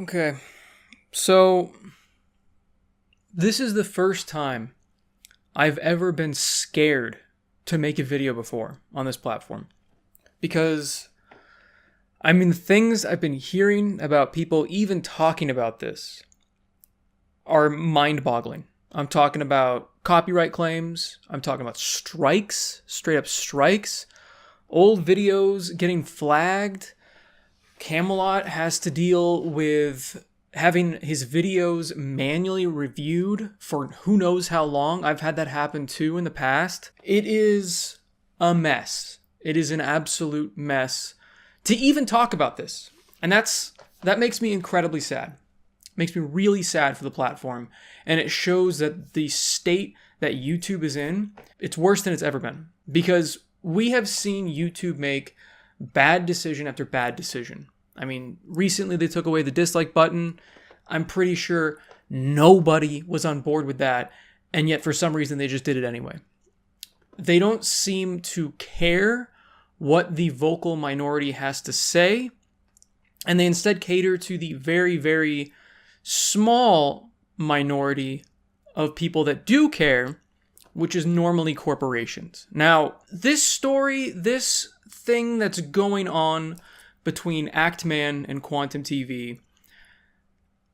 Okay, so this is the first time I've ever been scared to make a video before on this platform. Because, the things I've been hearing about people even talking about this are mind-boggling. I'm talking about copyright claims, I'm talking about strikes, straight up strikes, old videos getting flagged. Camelot has to deal with having his videos manually reviewed for who knows how long. I've had that happen too in the past. It is a mess. It is an absolute mess to even talk about this. And that makes me incredibly sad. It makes me really sad for the platform. And it shows that the state that YouTube is in, it's worse than it's ever been. Because we have seen YouTube make bad decision after bad decision. Recently they took away the dislike button. I'm pretty sure nobody was on board with that, and yet for some reason they just did it anyway. They don't seem to care what the vocal minority has to say, and they instead cater to the very, very small minority of people that do care, which is normally corporations. Now, this story, this thing that's going on between Actman and Quantum TV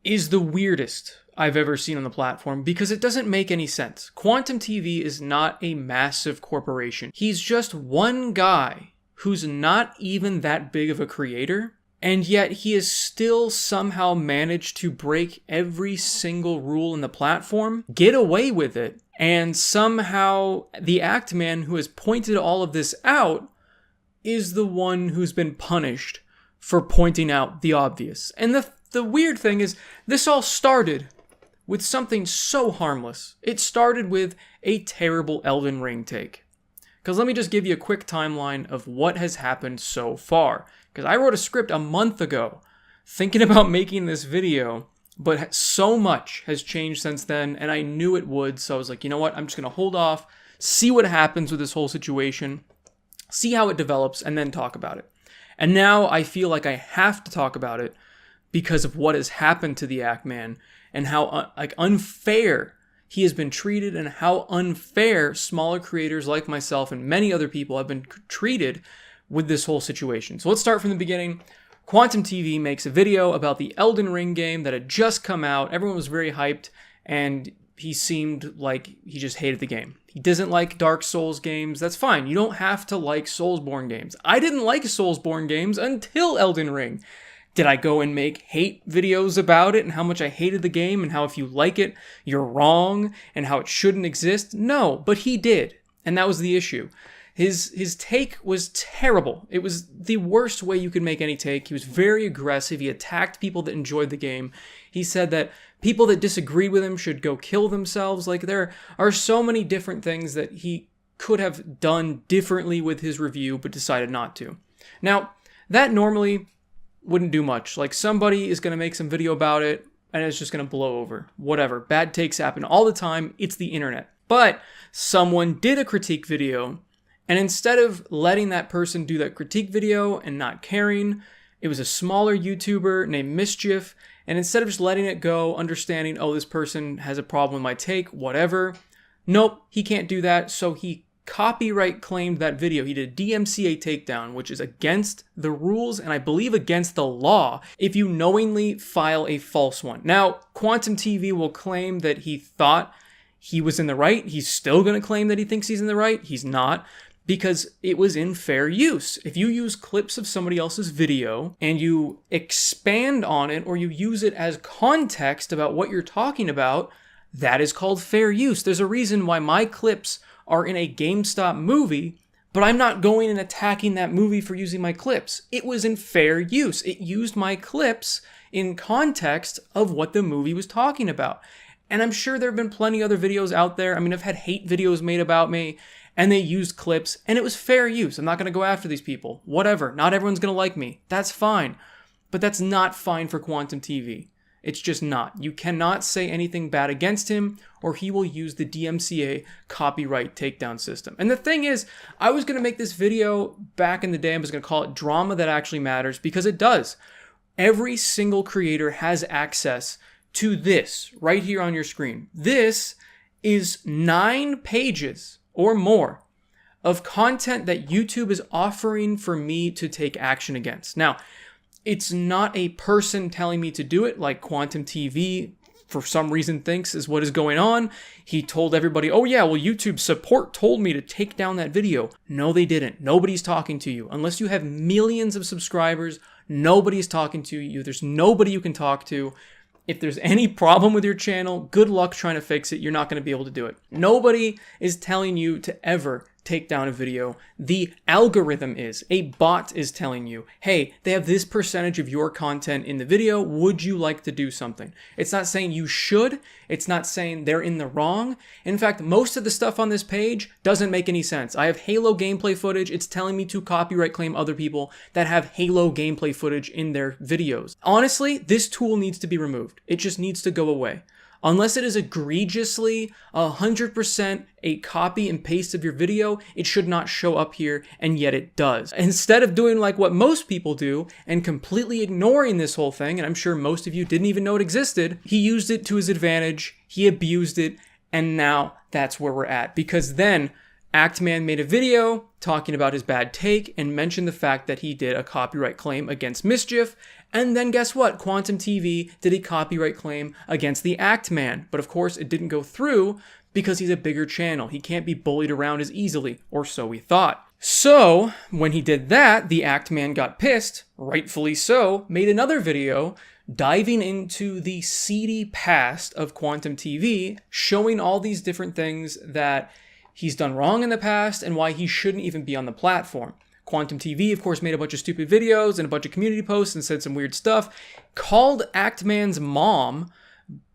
is the weirdest I've ever seen on the platform because it doesn't make any sense. Quantum TV is not a massive corporation. He's just one guy who's not even that big of a creator, and yet he has still somehow managed to break every single rule in the platform, get away with it, and somehow the Actman who has pointed all of this out is the one who's been punished for pointing out the obvious. And the weird thing is, this all started with something so harmless. It started with a terrible Elden Ring take. Because let me just give you a quick timeline of what has happened so far. Because I wrote a script a month ago thinking about making this video, but so much has changed since then, and I knew it would, so I was like, you know what, I'm just going to hold off, see what happens with this whole situation, see how it develops, and then talk about it. And now I feel like I have to talk about it because of what has happened to the Actman and how unfair he has been treated and how unfair smaller creators like myself and many other people have been treated with this whole situation. So let's start from the beginning. Quantum TV makes a video about the Elden Ring game that had just come out. Everyone was very hyped, and he seemed like he just hated the game. He doesn't like Dark Souls games. That's fine. You don't have to like Soulsborne games. I didn't like Soulsborne games until Elden Ring. Did I go and make hate videos about it and how much I hated the game and how if you like it, you're wrong and how it shouldn't exist? No, but he did. And that was the issue. His take was terrible. It was the worst way you could make any take. He was very aggressive. He attacked people that enjoyed the game. He said that people that disagreed with him should go kill themselves. Like, there are so many different things that he could have done differently with his review, but decided not to. Now, that normally wouldn't do much. Like, somebody is going to make some video about it, and it's just going to blow over. Whatever. Bad takes happen all the time. It's the internet. But someone did a critique video, and instead of letting that person do that critique video and not caring, it was a smaller YouTuber named Mischief, and instead of just letting it go, understanding, oh, this person has a problem with my take, whatever, nope, he can't do that, so he copyright claimed that video. He did a DMCA takedown, which is against the rules and I believe against the law if you knowingly file a false one. Now, Quantum TV will claim that he thought he was in the right. He's still going to claim that he thinks he's in the right. He's not, because it was in fair use. If you use clips of somebody else's video and you expand on it or you use it as context about what you're talking about, that is called fair use. There's a reason why my clips are in a GameStop movie, but I'm not going and attacking that movie for using my clips. It was in fair use. It used my clips in context of what the movie was talking about. And I'm sure there have been plenty other videos out there. I've had hate videos made about me, and they used clips, and it was fair use. I'm not going to go after these people. Whatever. Not everyone's going to like me. That's fine. But that's not fine for Quantum TV. It's just not. You cannot say anything bad against him, or he will use the DMCA copyright takedown system. And the thing is, I was going to make this video back in the day. I was going to call it Drama That Actually Matters, because it does. Every single creator has access to this right here on your screen. This is 9 pages or more of content that YouTube is offering for me to take action against. Now, it's not a person telling me to do it like Quantum TV for some reason thinks is what is going on. He told everybody, oh yeah, well, YouTube support told me to take down that video. No, they didn't. Nobody's talking to you. Unless you have millions of subscribers, nobody's talking to you. There's nobody you can talk to. If there's any problem with your channel, good luck trying to fix it. You're not going to be able to do it. Nobody is telling you to ever take down a video. The algorithm is. A bot is telling you, hey, they have this percentage of your content in the video. Would you like to do something? It's not saying you should. It's not saying they're in the wrong. In fact, most of the stuff on this page doesn't make any sense. I have Halo gameplay footage. It's telling me to copyright claim other people that have Halo gameplay footage in their videos. Honestly, this tool needs to be removed. It just needs to go away. Unless it is egregiously 100% a copy and paste of your video, it should not show up here, and yet it does. Instead of doing like what most people do and completely ignoring this whole thing, and I'm sure most of you didn't even know it existed, he used it to his advantage, he abused it, and now that's where we're at. Because then Actman made a video talking about his bad take and mentioned the fact that he did a copyright claim against Mischief. And then guess what? Quantum TV did a copyright claim against the Actman. But of course, it didn't go through because he's a bigger channel. He can't be bullied around as easily, or so we thought. So when he did that, the Actman got pissed, rightfully so, made another video diving into the seedy past of Quantum TV, showing all these different things that he's done wrong in the past and why he shouldn't even be on the platform. Quantum TV, of course, made a bunch of stupid videos and a bunch of community posts and said some weird stuff, called Actman's mom,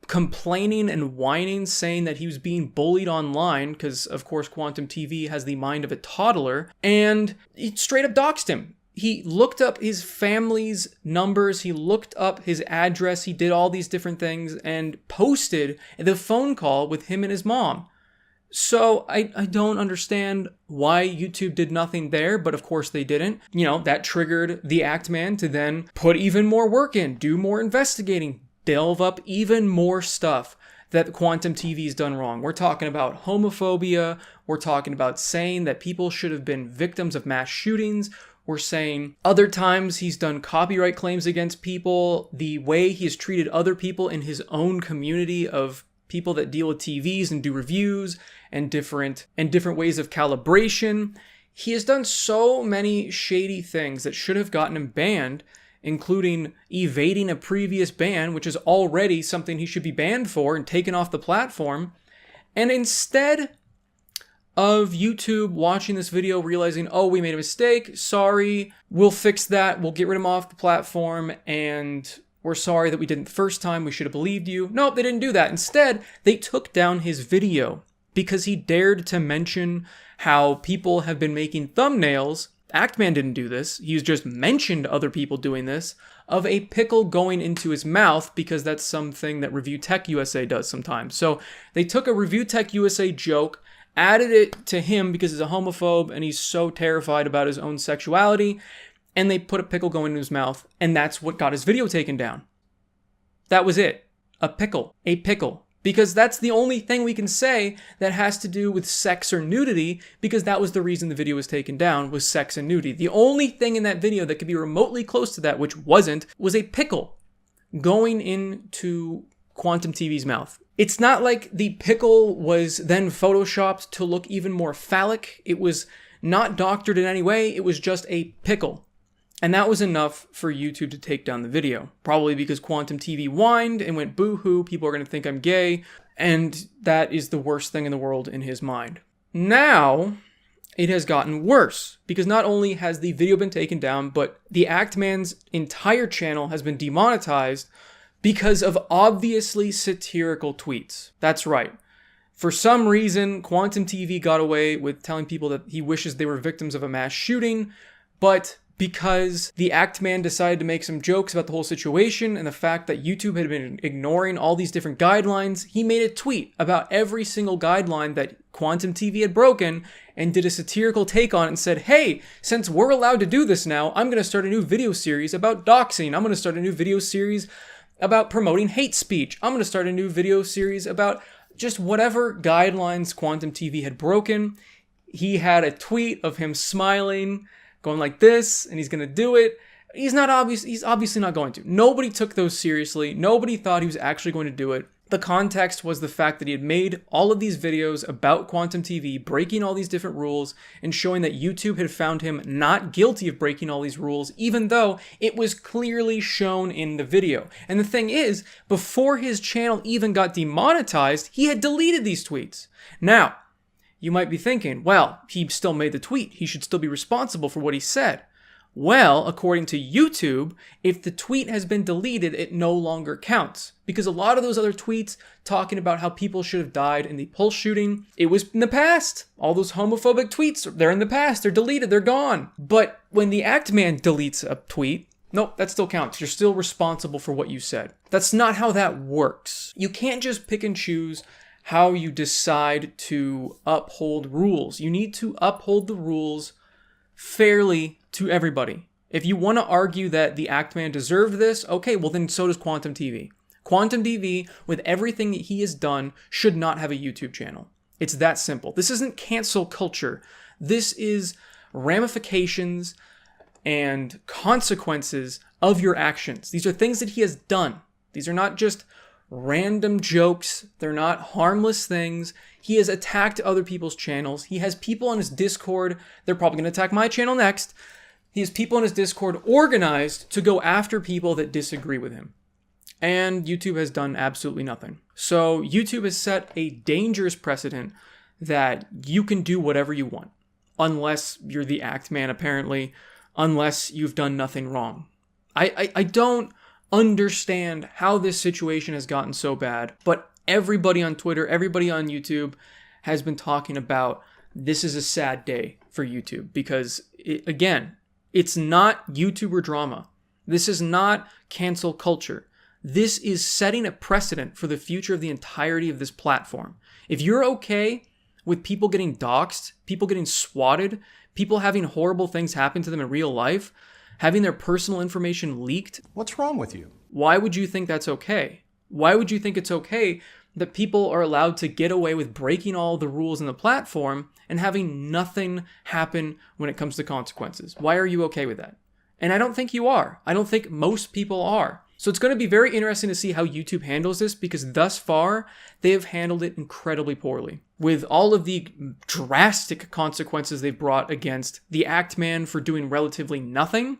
complaining and whining, saying that he was being bullied online because, of course, Quantum TV has the mind of a toddler, and he straight up doxed him. He looked up his family's numbers, he looked up his address, he did all these different things and posted the phone call with him and his mom. So I don't understand why YouTube did nothing there, but of course they didn't. You know, that triggered the Actman to then put even more work in, do more investigating, delve up even more stuff that Quantum TV's done wrong. We're talking about homophobia. We're talking about saying that people should have been victims of mass shootings. We're saying other times he's done copyright claims against people, the way he has treated other people in his own community of people that deal with TVs and do reviews and different ways of calibration. He has done so many shady things that should have gotten him banned, including evading a previous ban, which is already something he should be banned for and taken off the platform. And instead of YouTube watching this video, realizing, oh, we made a mistake, sorry, we'll fix that, we'll get rid of him off the platform, and we're sorry that we didn't the first time, we should have believed you. Nope, they didn't do that. Instead, they took down his video because he dared to mention how people have been making thumbnails. Actman didn't do this. He's just mentioned other people doing this, of a pickle going into his mouth, because that's something that Review Tech USA does sometimes. So they took a Review Tech USA joke, added it to him because he's a homophobe and he's so terrified about his own sexuality, and they put a pickle going in his mouth, and that's what got his video taken down. That was it. A pickle. A pickle. Because that's the only thing we can say that has to do with sex or nudity, because that was the reason the video was taken down, was sex and nudity. The only thing in that video that could be remotely close to that, which wasn't, was a pickle going into Quantum TV's mouth. It's not like the pickle was then photoshopped to look even more phallic. It was not doctored in any way. It was just a pickle. And that was enough for YouTube to take down the video. Probably because Quantum TV whined and went boo-hoo, people are going to think I'm gay, and that is the worst thing in the world in his mind. Now, it has gotten worse, because not only has the video been taken down, but the Actman's entire channel has been demonetized because of obviously satirical tweets. That's right. For some reason, Quantum TV got away with telling people that he wishes they were victims of a mass shooting, but because the Act Man decided to make some jokes about the whole situation and the fact that YouTube had been ignoring all these different guidelines, he made a tweet about every single guideline that Quantum TV had broken and did a satirical take on it and said, hey, since we're allowed to do this now, I'm going to start a new video series about doxing. I'm going to start a new video series about promoting hate speech. I'm going to start a new video series about just whatever guidelines Quantum TV had broken. He had a tweet of him smiling, going like this, and he's going to do it. He's obviously not going to. Nobody took those seriously. Nobody thought he was actually going to do it. The context was the fact that he had made all of these videos about Quantum TV, breaking all these different rules, and showing that YouTube had found him not guilty of breaking all these rules, even though it was clearly shown in the video. And the thing is, before his channel even got demonetized, he had deleted these tweets. Now, you might be thinking, well, he still made the tweet. He should still be responsible for what he said. Well, according to YouTube, if the tweet has been deleted, it no longer counts. Because a lot of those other tweets talking about how people should have died in the Pulse shooting, it was in the past. All those homophobic tweets, they're in the past. They're deleted. They're gone. But when the Act Man deletes a tweet, nope, that still counts. You're still responsible for what you said. That's not how that works. You can't just pick and choose how you decide to uphold rules. You need to uphold the rules fairly to everybody. If you want to argue that the Act Man deserved this, okay, well then so does Quantum TV. Quantum TV, with everything that he has done, should not have a YouTube channel. It's that simple. This isn't cancel culture. This is ramifications and consequences of your actions. These are things that he has done. These are not just random jokes. They're not harmless things. He has attacked other people's channels. He has people on his Discord. They're probably going to attack my channel next. He has people on his Discord organized to go after people that disagree with him. And YouTube has done absolutely nothing. So YouTube has set a dangerous precedent that you can do whatever you want. Unless you're the Act Man, apparently. Unless you've done nothing wrong. I don't understand how this situation has gotten so bad, but everybody on Twitter, everybody on YouTube has been talking about this is a sad day for YouTube because, it's not YouTuber drama. This is not cancel culture. This is setting a precedent for the future of the entirety of this platform. If you're okay with people getting doxxed, people getting swatted, people having horrible things happen to them in real life, having their personal information leaked. What's wrong with you? Why would you think that's okay? Why would you think it's okay that people are allowed to get away with breaking all the rules in the platform and having nothing happen when it comes to consequences? Why are you okay with that? And I don't think you are. I don't think most people are. So it's going to be very interesting to see how YouTube handles this because thus far, they have handled it incredibly poorly. With all of the drastic consequences they've brought against the Act Man for doing relatively nothing,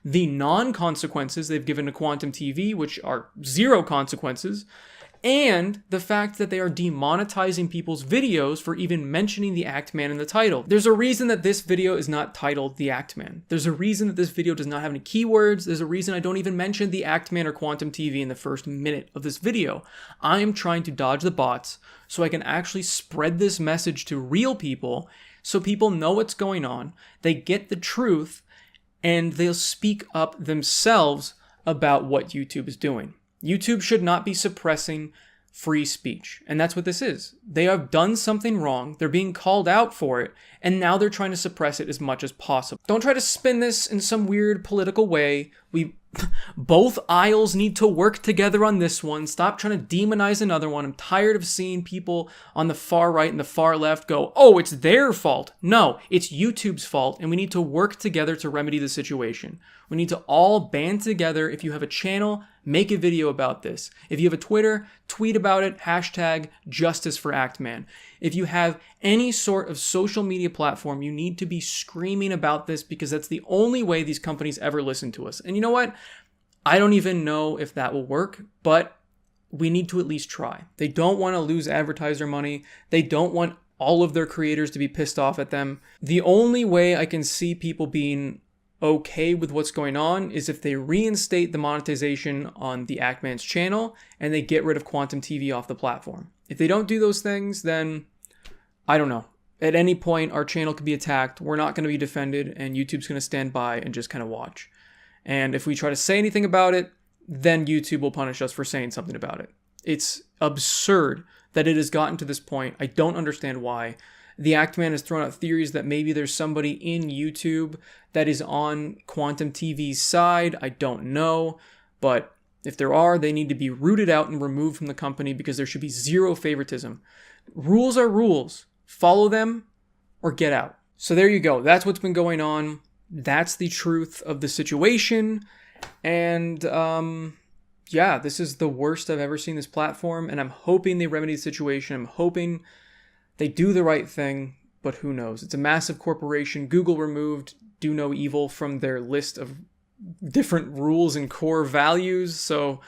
the non-consequences they've given to Quantum TV, which are zero consequences, and the fact that they are demonetizing people's videos for even mentioning the Act Man in the title. There's a reason that this video is not titled The Act Man. There's a reason that this video does not have any keywords. There's a reason I don't even mention the Act Man or Quantum TV in the first minute of this video. I am trying to dodge the bots so I can actually spread this message to real people so people know what's going on, they get the truth, and they'll speak up themselves about what YouTube is doing. YouTube should not be suppressing free speech. And that's what this is. They have done something wrong. They're being called out for it. And now they're trying to suppress it as much as possible. Don't try to spin this in some weird political way. Both aisles need to work together on this one. Stop trying to demonize another one. I'm tired of seeing people on the far right and the far left go, oh, it's their fault. No, it's YouTube's fault. And we need to work together to remedy the situation. We need to all band together. If you have a channel, make a video about this. If you have a Twitter, tweet about it, hashtag justice for Act Man. If you have any sort of social media platform, you need to be screaming about this because that's the only way these companies ever listen to us. And you know what? I don't even know if that will work, but we need to at least try. They don't want to lose advertiser money. They don't want all of their creators to be pissed off at them. The only way I can see people being okay with what's going on is if they reinstate the monetization on the Act Man's channel and they get rid of Quantum TV off the platform. If they don't do those things, then I don't know. At any point, our channel could be attacked. We're not going to be defended, and YouTube's going to stand by and just kind of watch. And if we try to say anything about it, then YouTube will punish us for saying something about it. It's absurd that it has gotten to this point. I don't understand why. The Actman has thrown out theories that maybe there's somebody in YouTube that is on Quantum TV's side. I don't know. But if there are, they need to be rooted out and removed from the company because there should be zero favoritism. Rules are rules. Follow them or get out. So there you go. That's what's been going on. That's the truth of the situation. And yeah, this is the worst I've ever seen this platform. And I'm hoping they remedy the situation. I'm hoping they do the right thing. But who knows? It's a massive corporation. Google removed do no evil from their list of different rules and core values. So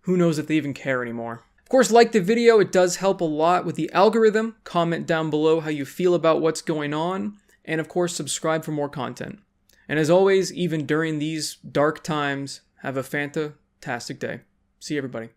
who knows if they even care anymore. Of course, like the video, it does help a lot with the algorithm. Comment down below how you feel about what's going on. And of course, subscribe for more content. And as always, even during these dark times, have a fantastic day. See you, everybody.